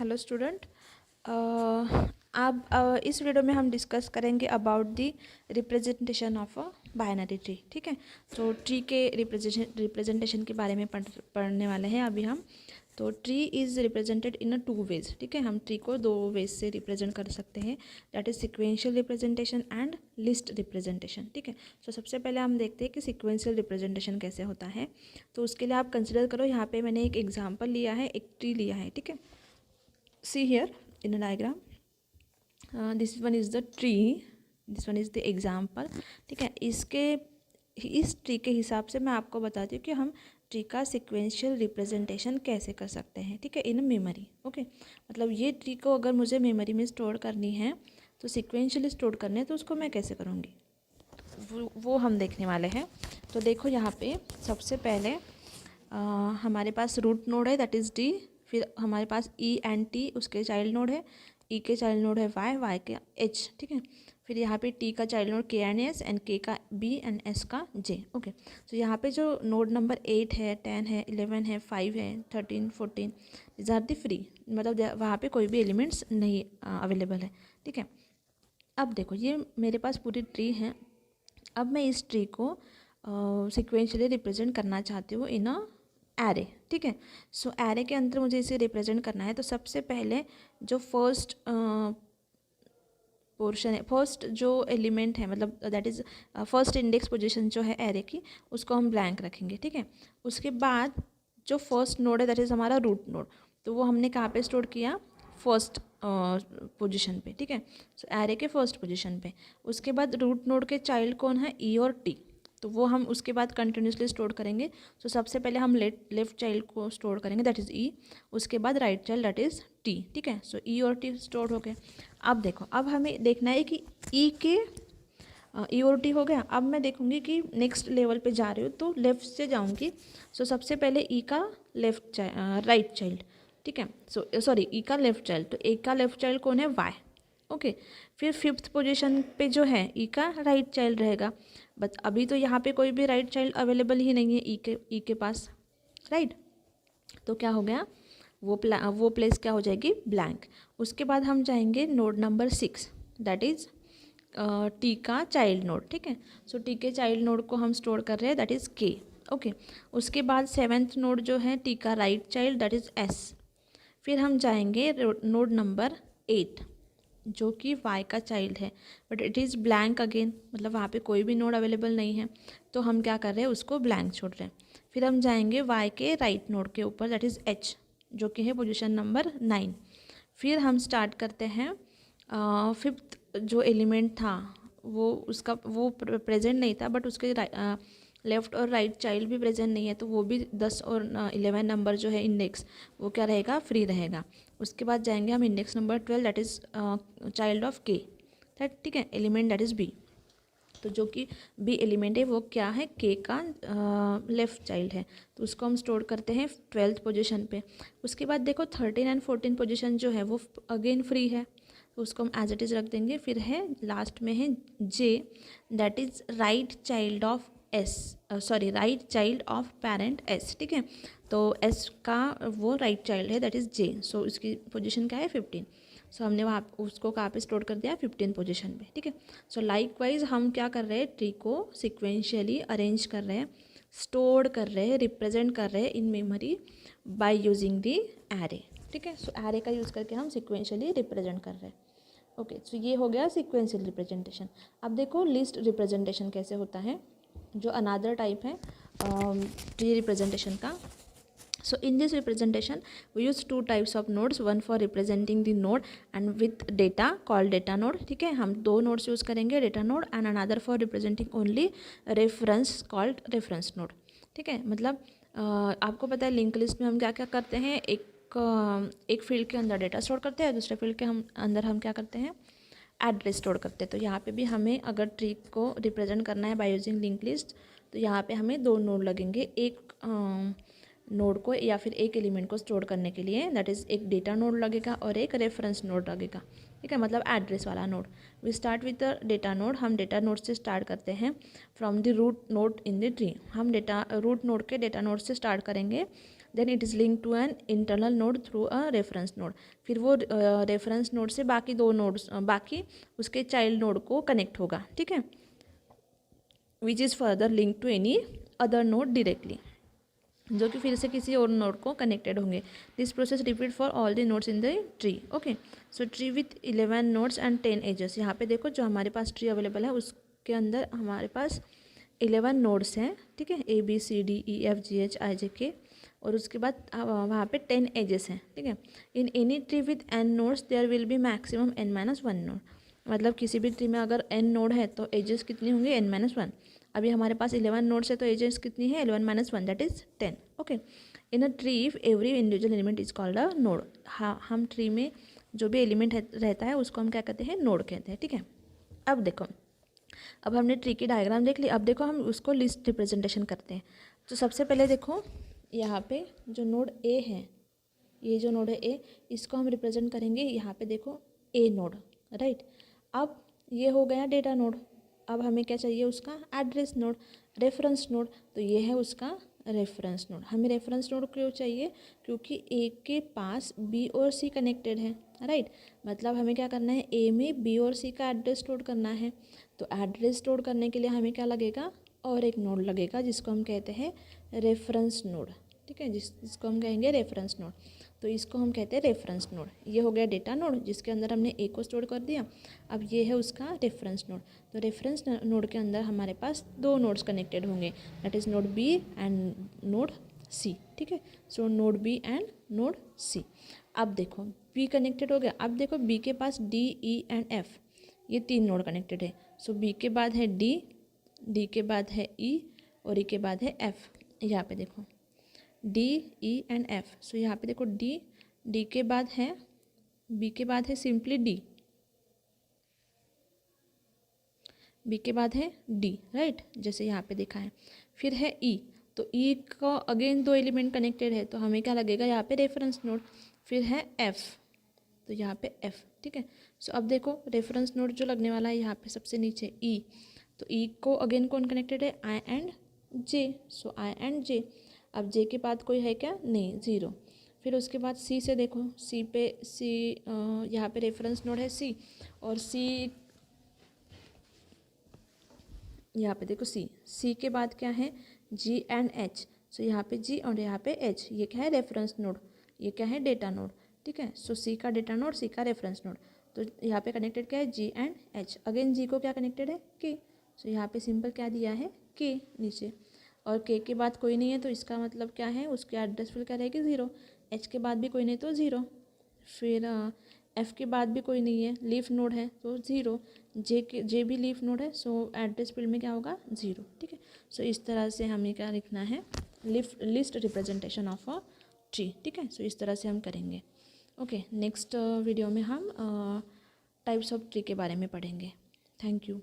Hello student. अब इस video में हम डिस्कस करेंगे about the representation of a binary tree. ठीक है, तो ट्री के रिप्रेजेंटेशन के बारे में पढ़ने वाले हैं अभी हम। तो tree is represented in a two ways. ठीक है, हम ट्री को दो वेज से रिप्रेजेंट कर सकते हैं, that is sequential representation and list representation. ठीक है, तो सबसे पहले हम देखते हैं कि सिक्वेंशियल रिप्रेजेंटेशन कैसे होता है। तो उसके लिए आप कंसिडर करो, यहाँ पे मैंने एक एग्जाम्पल लिया है, एक ट्री लिया है। ठीक है, see here in a diagram, this one is the tree, this one is the example। ठीक है, इस ट्री के हिसाब से मैं आपको बताती हूँ कि हम ट्री का सिक्वेंशियल रिप्रेजेंटेशन कैसे कर सकते हैं। ठीक है, इन मेमोरी। ओके, मतलब ये ट्री को अगर मुझे मेमोरी में स्टोर करनी है, तो सिक्वेंशियली स्टोर करने है, तो उसको मैं कैसे करूँगी वो हम देखने वाले हैं। तो देखो यहाँ पे सबसे पहले हमारे पास रूट नोड है, दैट इज़ डी। फिर हमारे पास ई एंड टी उसके चाइल्ड नोड है, ई के चाइल्ड नोड है वाई, वाई के एच। ठीक है, फिर यहाँ पे टी का चाइल्ड नोड के एंड एस, एंड के का बी, एंड एस का जे। ओके, तो यहाँ पे जो नोड नंबर 8 है, 10 है, 11 है, 5 है, 13, 14 इज आर दी फ्री, मतलब वहाँ पे कोई भी एलिमेंट्स नहीं अवेलेबल है। ठीक है, अब देखो ये मेरे पास पूरी ट्री है। अब मैं इस ट्री को सिक्वेंशियली रिप्रेजेंट करना चाहती हूँ इन अ एरे। ठीक है, सो एरे के अंदर मुझे इसे रिप्रेजेंट करना है। तो सबसे पहले जो फर्स्ट पोर्शन है, फर्स्ट जो एलिमेंट है, मतलब that is first index position जो है एरे की, उसको हम ब्लैंक रखेंगे। ठीक है, उसके बाद जो फर्स्ट नोड है दैट इज़ हमारा रूट नोड, तो वो हमने कहाँ पे स्टोर किया, फर्स्ट पोजीशन पे। ठीक है, सो एरे के फर्स्ट पोजीशन पे। उसके बाद रूट नोड के चाइल्ड कौन है, ई और टी, तो वो हम उसके बाद कंटिन्यूसली स्टोर करेंगे। तो सबसे पहले हम लेफ्ट चाइल्ड को स्टोर करेंगे, दैट इज़ ई। उसके बाद right child that is T. ठीक है, सो ई और टी स्टोर हो गए। अब देखो, अब हमें देखना है कि ई के ई और टी हो गया। अब मैं देखूंगी कि नेक्स्ट लेवल पे जा रही हूँ, तो लेफ़्ट से जाऊंगी। सो सबसे पहले ई का राइट चाइल्ड। ठीक है, सो सॉरी ई का लेफ्ट चाइल्ड, तो ए का लेफ्ट चाइल्ड कौन है, वाई। ओके, फिर फिफ्थ पोजीशन पे जो है ई का राइट चाइल्ड रहेगा, बट अभी तो यहाँ पे कोई भी राइट चाइल्ड अवेलेबल ही नहीं है ई के पास, राइट। तो क्या हो गया, वो प्लेस क्या हो जाएगी, ब्लैंक। उसके बाद हम जाएंगे node number 6, that is T का चाइल्ड नोड। ठीक है, सो टी के चाइल्ड नोड को हम स्टोर कर रहे हैं, दैट इज़ के। ओके, उसके बाद 7th नोड जो है टी का right child, that is S. फिर हम जाएंगे नोड नंबर 8 जो कि वाई का चाइल्ड है, but it is blank again, मतलब वहाँ पे कोई भी नोड अवेलेबल नहीं है, तो हम क्या कर रहे हैं, उसको ब्लैंक छोड़ रहे हैं। फिर हम जाएंगे वाई के राइट नोड के ऊपर, दैट इज़ एच, जो कि है पोजीशन नंबर 9। फिर हम स्टार्ट करते हैं फिफ्थ जो एलिमेंट था, वो प्रेजेंट नहीं था, बट उसके लेफ़्ट और राइट चाइल्ड भी प्रेजेंट नहीं है, तो वो भी 10 और 11 नंबर जो है इंडेक्स, वो क्या रहेगा, फ्री रहेगा। उसके बाद जाएंगे हम index number 12, that is child of के, दैट ठीक है, एलिमेंट दैट इज़ बी। तो जो कि बी एलिमेंट है वो क्या है, के का लेफ़्ट चाइल्ड है, तो उसको हम स्टोर करते हैं 12th पोजीशन पे। उसके बाद देखो 13 एंड 14 पोजीशन जो है वो अगेन फ्री है, तो उसको हम एज इट इज़ रख देंगे। फिर है लास्ट में है J, that is right child of S, sorry right child of parent S. ठीक है, तो एस का वो राइट चाइल्ड है, दैट इज़ जे, सो इसकी पोजीशन क्या है, 15। सो हमने वहाँ उसको कहाँ पे स्टोर कर दिया, 15 पोजीशन पे। ठीक है, सो लाइक वाइज हम क्या कर रहे हैं, ट्री को सिक्वेंशियली अरेंज कर रहे हैं, स्टोर कर रहे हैं, रिप्रेजेंट कर रहे हैं in memory by using the array. ठीक है, सो एरे का यूज़ करके हम सिक्वेंशियली रिप्रेजेंट कर रहे हैं। ओके, सो ये हो गया सिक्वेंशियल रिप्रेजेंटेशन। अब देखो लिस्ट रिप्रेजेंटेशन कैसे होता है, जो अनादर टाइप है ट्री रिप्रेजेंटेशन का। So in this representation we use two types of nodes, one for representing the node and with data called data node। ठीक है, हम दो nodes यूज़ करेंगे, data node and another for representing only reference called reference node। ठीक है, मतलब आपको पता है लिंक लिस्ट में हम क्या क्या करते हैं, एक फील्ड के अंदर डेटा स्टोर करते हैं, दूसरे फील्ड के अंदर हम क्या करते हैं, एड्रेस स्टोर करते हैं। तो यहाँ पे भी हमें अगर ट्री को रिप्रेजेंट करना है बाय यूजिंग लिंक लिस्ट, तो यहाँ पे हमें दो नोड लगेंगे, एक नोड को या फिर एक एलिमेंट को स्टोर करने के लिए, दैट इज़ एक डेटा नोड लगेगा और एक रेफरेंस नोड लगेगा। ठीक है, मतलब एड्रेस वाला node. We start with the data node, हम डेटा नोड से स्टार्ट करते हैं from the root node in the tree. हम रूट नोड के डेटा नोड से स्टार्ट करेंगे, then it is link to an internal node through a reference node. फिर वो रेफरेंस नोड से बाकी दो नोड्स बाकी उसके चाइल्ड नोड को कनेक्ट होगा, ठीक है, which is further link to any other node directly, जो कि फिर से किसी और नोड को कनेक्टेड होंगे। This process repeat for all the nodes in the tree. Okay, so tree with 11 nodes and 10 edges. यहाँ पे देखो जो हमारे पास ट्री अवेलेबल है उसके अंदर हमारे पास 11 नोड्स हैं, ठीक है, ABCDEFGHIJK, और उसके बाद वहाँ पे 10 एजेस हैं, ठीक है। In any tree with n nodes there will be maximum n-1 node. मतलब किसी भी ट्री में अगर n नोड है तो एजेस कितनी होंगी, n-1। अभी हमारे पास 11 नोड्स है तो एजेस कितनी है, 11-1 that is 10। Okay, in a tree every individual element is called a node. हाँ, हम ट्री में जो भी एलिमेंट रहता है उसको हम क्या कहते हैं, नोड कहते हैं, ठीक है। अब देखो, अब हमने ट्री की डायग्राम देख ली, अब देखो हम उसको लिस्ट रिप्रेजेंटेशन करते हैं। तो सबसे पहले देखो यहाँ पे जो नोड ए है, ये जो नोड है ए, इसको हम रिप्रेजेंट करेंगे यहाँ पे देखो ए नोड, राइट। अब ये हो गया डेटा नोड। अब हमें क्या चाहिए, उसका एड्रेस नोड, रेफरेंस नोड। तो ये है उसका रेफरेंस नोड। हमें रेफरेंस नोड क्यों चाहिए, क्योंकि ए के पास बी और सी कनेक्टेड है, राइट। मतलब हमें क्या करना है, ए में बी और सी का एड्रेस स्टोर करना है। तो एड्रेस स्टोर करने के लिए हमें क्या लगेगा, और एक नोड लगेगा जिसको हम कहते हैं रेफरेंस नोड, ठीक है, जिसको हम कहेंगे रेफरेंस नोड। तो इसको हम कहते हैं रेफरेंस नोड। ये हो गया डेटा नोड जिसके अंदर हमने ए को स्टोर कर दिया। अब ये है उसका रेफरेंस नोड। तो रेफरेंस नोड के अंदर हमारे पास दो नोड्स कनेक्टेड होंगे, that is node B and node C, ठीक है। So node B and node C. अब देखो बी कनेक्टेड हो गया। अब देखो बी के पास डी, ई एंड एफ, ये तीन नोड कनेक्टेड है। सो बी के बाद है डी, डी के बाद है ई, और ई के बाद है एफ। यहाँ पे देखो डी, ई एंड एफ। सो यहाँ पे देखो डी, डी के बाद है, बी के बाद है सिंपली डी, बी के बाद है डी, राइट, जैसे यहाँ पे देखा है। फिर है ई, तो ई का अगेन दो एलिमेंट कनेक्टेड है तो हमें क्या लगेगा यहाँ पे रेफरेंस नोड। फिर है एफ, तो यहाँ पे एफ, ठीक है। सो अब देखो रेफरेंस नोड जो लगने वाला है यहाँ पे सबसे नीचे ई, तो ई को अगेन कौन कनेक्टेड है, आई and J. So I and जे। अब जे के बाद कोई है क्या, नहीं, ज़ीरो। फिर उसके बाद सी से देखो, सी पे सी, यहाँ पे रेफरेंस नोड है सी, और सी यहाँ पे देखो सी, सी के बाद क्या है, जी एंड एच। सो यहाँ पे जी और यहाँ पे एच, ये क्या है, रेफरेंस नोड, ये क्या है, डेटा नोड, ठीक है। सो सी का डेटा नोड, सी का रेफरेंस नोड। तो यहाँ पे कनेक्टेड क्या है, जी एंड एच। अगेन जी को क्या कनेक्टेड है, के। सो यहाँ पे सिंपल क्या दिया है, के नीचे, और के के बाद कोई नहीं है तो इसका मतलब क्या है, उसके एड्रेस फिल क्या रहेगी, ज़ीरो। एच के बाद भी कोई नहीं तो ज़ीरो। फिर एफ़ के बाद भी कोई नहीं है, लीफ नोड है तो ज़ीरो। जे भी लीफ नोड है, सो एड्रेस फील्ड में क्या होगा, ज़ीरो, ठीक है। सो इस तरह से हमें क्या लिखना है, list representation of a tree, ठीक है। सो इस तरह से हम करेंगे। ओके, नेक्स्ट वीडियो में हम टाइप्स ऑफ ट्री के बारे में पढ़ेंगे। Thank you.